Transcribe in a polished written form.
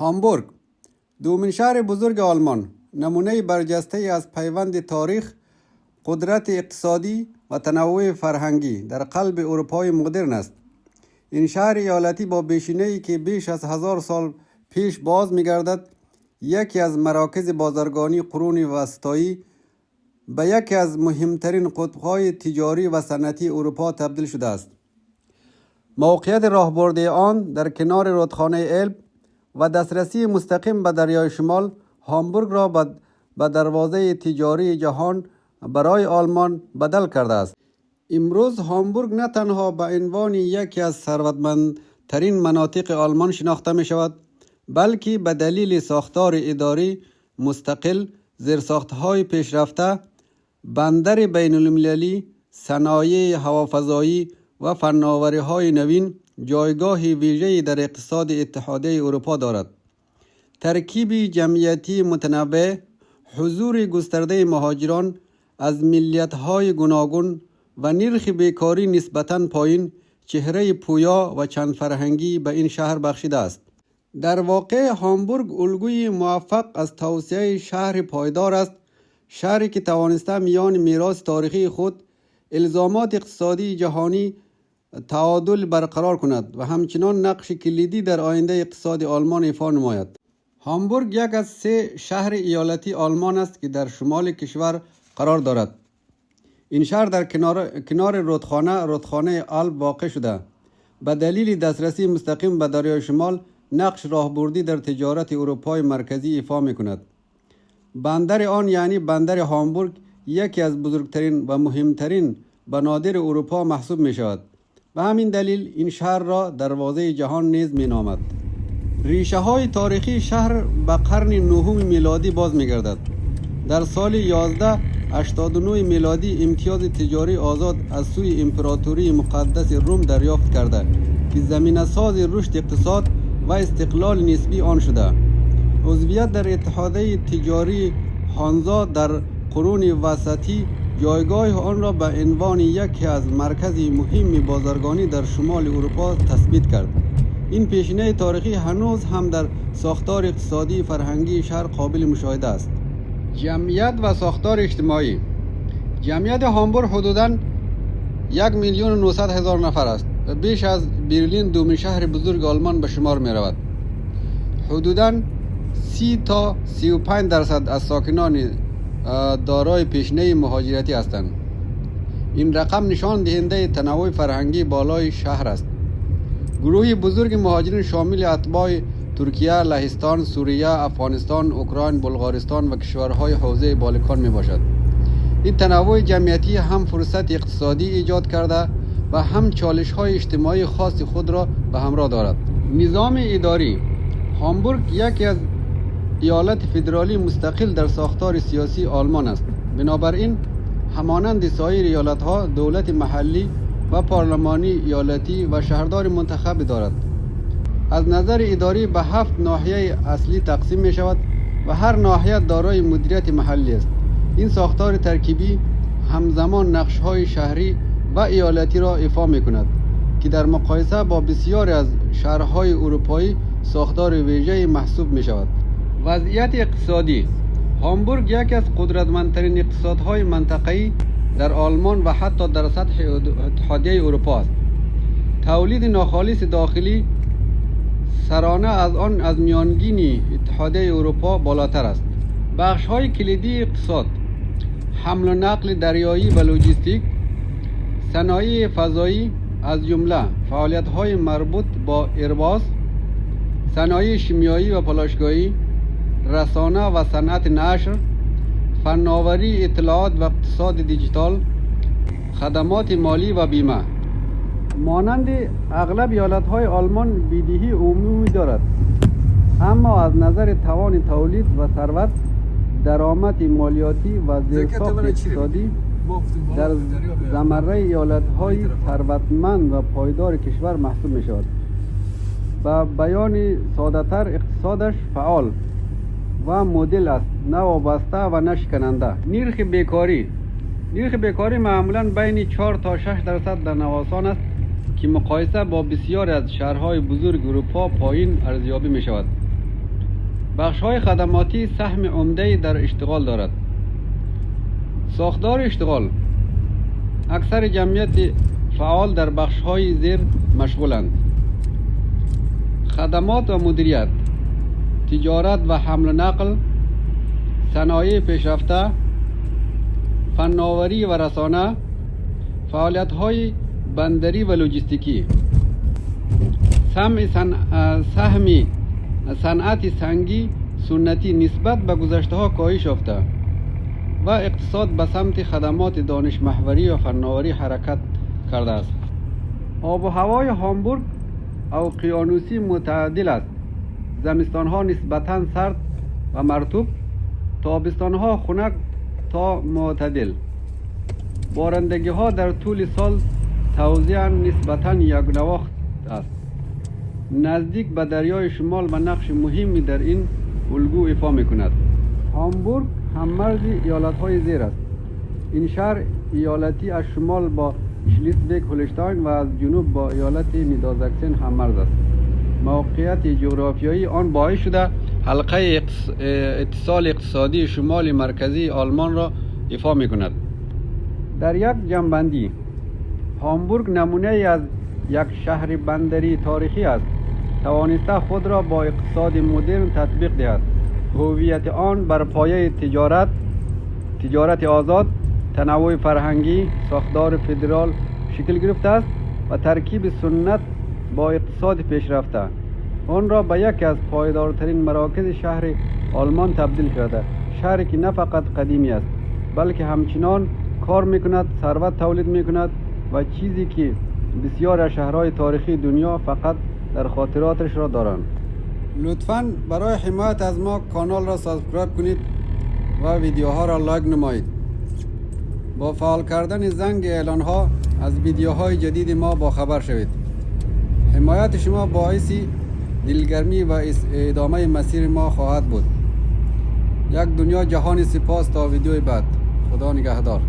هامبورگ دومین شهر بزرگ آلمان، نمونه برجسته از پیوند تاریخ، قدرت اقتصادی و تنوع فرهنگی در قلب اروپای مدرن است. این شهر ایالتی با پیشینه‌ای که بیش از 1000 سال پیش باز می‌گردد، یکی از مراکز بازرگانی قرون وسطایی به یکی از مهمترین قطب‌های تجاری و صنعتی اروپا تبدیل شده است. موقعیت راهبردی آن در کنار رودخانه الب و دسترسی مستقیم به دریای شمال، هامبورگ را به دروازه تجاری جهان برای آلمان بدل کرده است. امروز هامبورگ نه تنها به عنوان یکی از ثروتمندترین مناطق آلمان شناخته می شود، بلکه به دلیل ساختار اداری مستقل، زیرساخت‌های پیشرفته، بندر بین المللی، صنایع هوافضایی و فناوری‌های نوین جایگاه ویژه‌ای در اقتصاد اتحادیه اروپا دارد. ترکیب جمعیتی متنوع، حضور گسترده مهاجران از ملیت‌های گوناگون و نرخ بیکاری نسبتاً پایین، چهره پویا و چند فرهنگی به این شهر بخشیده است. در واقع هامبورگ الگوی موفق از توسعه شهر پایدار است، شهری که توانسته میان میراث تاریخی خود، الزامات اقتصادی جهانی تعادل برقرار کند و همچنان نقش کلیدی در آینده اقتصاد آلمان ایفا نماید. هامبورگ یک از 3 شهر ایالتی آلمان است که در شمال کشور قرار دارد. این شهر در کنار رودخانه آلب واقع شده. به دلیل دسترسی مستقیم به دریای شمال، نقش راهبردی در تجارت اروپای مرکزی ایفا می کند. بندر آن یعنی بندر هامبورگ یکی از بزرگترین و مهمترین بنادر اروپا محسوب می شود. به همین دلیل این شهر را دروازه جهان نیز می نامد. ریشه های تاریخی شهر به قرن 9 میلادی باز می گردد. در سال 1189 میلادی امتیاز تجاری آزاد از سوی امپراتوری مقدس روم دریافت کرده که زمینه ساز رشد اقتصاد و استقلال نسبی آن شده. عضویت در اتحادیه تجاری هانزا در قرون وسطی جایگاه آن را به عنوان یکی از مرکز مهم بازرگانی در شمال اروپا تثبیت کرد. این پیشینه تاریخی هنوز هم در ساختار اقتصادی فرهنگی شهر قابل مشاهده است. جمعیت و ساختار اجتماعی. جمعیت هامبورگ حدوداً 1,900,000 نفر است و بیش از برلین دومین شهر بزرگ آلمان به شمار می رود. حدوداً 30 تا 35% از ساکنان دارای پیشینه مهاجرتی هستند. این رقم نشان دهنده تنوع فرهنگی بالای شهر است. گروهی بزرگ مهاجرین شامل اتباع ترکیه، لهستان، سوریه، افغانستان، اوکراین، بلغارستان و کشورهای حوزه بالکان می باشد. این تنوع جمعیتی هم فرصت اقتصادی ایجاد کرده و هم چالش‌های اجتماعی خاص خود را به همراه دارد. نظام اداری. هامبورگ یکی از ایالت فدرالی مستقل در ساختار سیاسی آلمان است. بنابراین همانند سایر ایالت‌ها دولت محلی و پارلمانی ایالتی و شهردار منتخب دارد. از نظر اداری به 7 ناحیه اصلی تقسیم می شود و هر ناحیه دارای مدیریت محلی است. این ساختار ترکیبی همزمان نقش‌های شهری و ایالتی را ایفا می کند که در مقایسه با بسیاری از شهرهای اروپایی ساختار ویژه‌ای محسوب می شود. وضعیت اقتصادی. هامبورگ یکی از قدرتمندترین اقتصادهای منطقه‌ای در آلمان و حتی در سطح اتحادیه اروپا است. تولید ناخالص داخلی سرانه از آن از میانگین اتحادیه اروپا بالاتر است. بخش‌های کلیدی اقتصاد: حمل و نقل دریایی و لوجستیک، صنایع فضایی از جمله فعالیت‌های مربوط با ایرباس، صنایع شیمیایی و پالایشگاهی، رسانه و صنعت نشر، فناوری اطلاعات و اقتصاد دیجیتال، خدمات مالی و بیمه. مانند اغلب ایالت‌های آلمان بدهی عمومی دارد، اما از نظر توان تولید و ثروت، درآمد مالیاتی و زیرساخت اقتصادی در زمره ایالت‌های ثروتمند و پایدار کشور محسوب می‌شود. با بیان ساده‌تر، اقتصادش فعال و مدل است، نه وابسته و نه شکننده. نرخ بیکاری معمولاً بین 4 تا 6% در نوسان است که مقایسه با بسیاری از شهرهای بزرگ اروپا پایین ارزیابی می شود. بخش‌های خدماتی سهم عمده‌ای در اشتغال دارد. ساختار اشتغال: اکثر جمعیت فعال در بخش‌های زیر مشغولند: خدمات و مدیریت، تجارت و حمل و نقل، صنایع پیشرفته، فناوری و رسانه، فعالیت‌های بندری و لوجستیکی. سهم صنعت سنگی سنتی نسبت به گذشته‌ها کاهش یافته و اقتصاد به سمت خدمات دانش محوری و فناوری حرکت کرده است. آب و هوای هامبورگ اقیانوسی معتدل است. زمستان‌ها نسبتاً سرد و مرطوب، تابستان‌ها خنک تا معتدل. بارندگی‌ها در طول سال توزیع نسبتاً یکنواخت است. نزدیک به دریای شمال و نقش مهمی در این الگو ایفا می‌کند. هامبورگ هممرز ایالت‌های زیر است. این شهر ایالتی از شمال با شلیسویگ هولشتاین و از جنوب با ایالت نیدرساکسن هممرز است. موقعیت جغرافیایی آن باعث شده حلقه اتصال اقتصادی شمال مرکزی آلمان را ایفا می‌کند. در یک جمع‌بندی: هامبورگ نمونه از یک شهر بندری تاریخی است. توانسته خود را با اقتصاد مدرن تطبیق دهد. هویت آن بر پایه تجارت آزاد، تنوع فرهنگی، ساختار فدرال شکل گرفته است و ترکیب سنت با اقتصاد پیشرفته آن را به یکی از پایدارترین مراکز شهر آلمان تبدیل کرده. شهری که نه فقط قدیمی است بلکه همچنان کار میکند، ثروت تولید میکند و چیزی که بسیار از شهرهای تاریخی دنیا فقط در خاطراتش را دارند. لطفاً برای حمایت از ما کانال را سابسکرایب کنید و ویدیوها را لایک نمایید. با فعال کردن زنگ اعلان ها از ویدیوهای جدید ما با خبر شوید. حمایت شما باعث دلگرمی و ادامه مسیر ما خواهد بود. یک دنیا جهان سپاس تا ویدیوی بعد. خدا نگهدار.